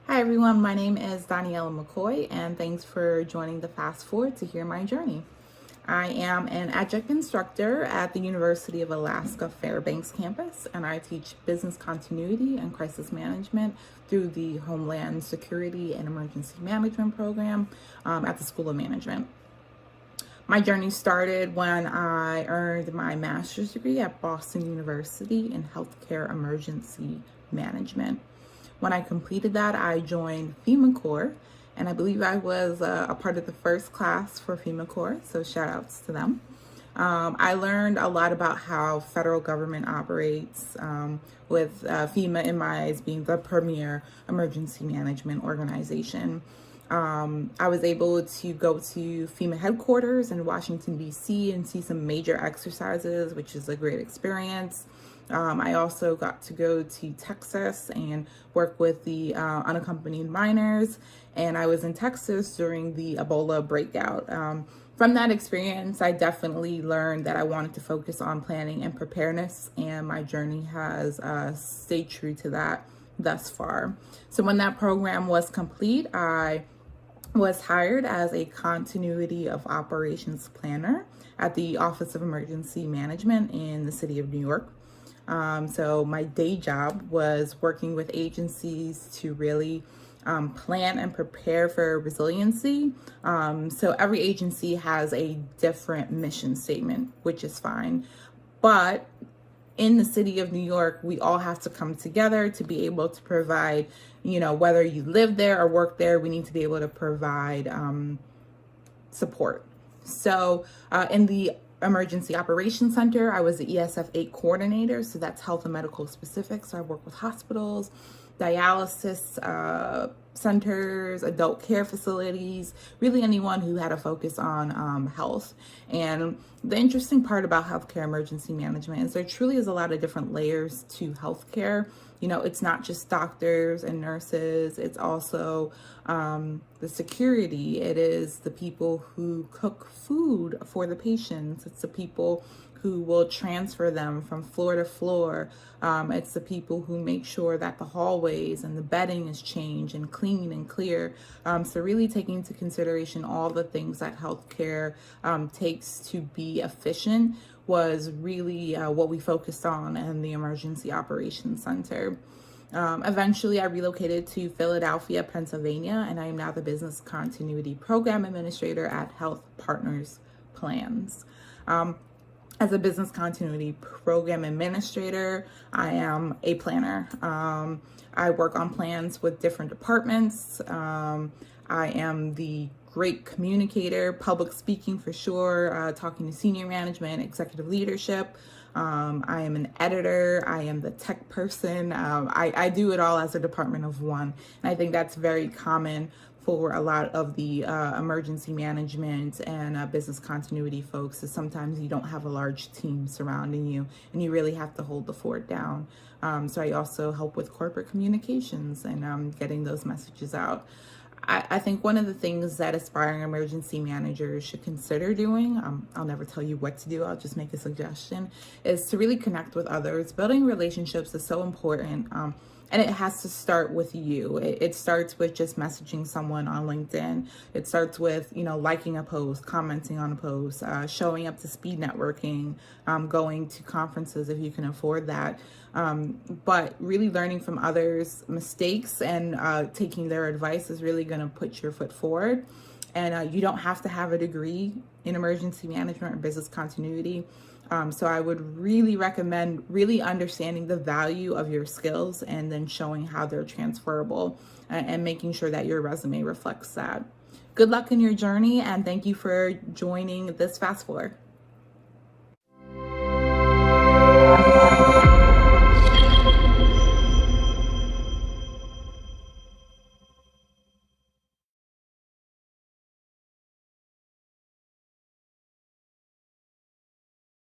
Hi everyone, my name is Doniella Mckoy, and thanks for joining the Fast Forward to hear my journey. I am an adjunct instructor at the University of Alaska Fairbank campus, and I teach business continuity and crisis management through the Homeland Security and Emergency Management program at the School of Management. My journey started when I earned my master's degree at Boston University in healthcare emergency management. When I completed that, I joined FEMA Corps, and I believe I was a part of the first class for FEMA Corps, so shout outs to them. I learned a lot about how federal government operates, with FEMA in my eyes being the premier emergency management organization. I was able to go to FEMA headquarters in Washington, D.C. and see some major exercises, which is a great experience. I also got to go to Texas and work with the unaccompanied minors, and I was in Texas during the Ebola breakout. From that experience, I definitely learned that I wanted to focus on planning and preparedness, and my journey has stayed true to that thus far. So when that program was complete, I was hired as a continuity of operations planner at the Office of Emergency Management in the city of New York. So my day job was working with agencies to really plan and prepare for resiliency. So every agency has a different mission statement, which is fine. But in the city of New York, we all have to come together to be able to provide, whether you live there or work there, we need to be able to provide support. So in the Emergency Operations Center, I was the ESF 8 coordinator, so that's health and medical specific. So I work with hospitals, dialysis centers, adult care facilities, really anyone who had a focus on health. And the interesting part about healthcare emergency management is there truly is a lot of different layers to healthcare. It's not just doctors and nurses, it's also the security. It is the people who cook food for the patients. It's the people who will transfer them from floor to floor. It's the people who make sure that the hallways and the bedding is changed and clean and clear. So really taking into consideration all the things that healthcare takes to be efficient was really what we focused on in the Emergency Operations Center. Eventually, I relocated to Philadelphia, Pennsylvania, and I am now the Business Continuity Program Administrator at Health Partners Plans. As a business continuity program administrator, I am a planner. I work on plans with different departments. I am the great communicator, public speaking for sure, talking to senior management, executive leadership. I am an editor. I am the tech person. I do it all as a department of one. And I think that's very common for a lot of the emergency management and business continuity folks, is sometimes you don't have a large team surrounding you and you really have to hold the fort down. So I also help with corporate communications and getting those messages out. I think one of the things that aspiring emergency managers should consider doing, I'll never tell you what to do, I'll just make a suggestion, is to really connect with others. Building relationships is so important. And it has to start with you. It starts with just messaging someone on LinkedIn. It starts with, liking a post, commenting on a post, showing up to speed networking, going to conferences if you can afford that. But really learning from others' mistakes and taking their advice is really going to put your foot forward. And you don't have to have a degree in emergency management or business continuity. So I would really recommend really understanding the value of your skills and then showing how they're transferable and making sure that your resume reflects that. Good luck in your journey, and thank you for joining this Fast Forward.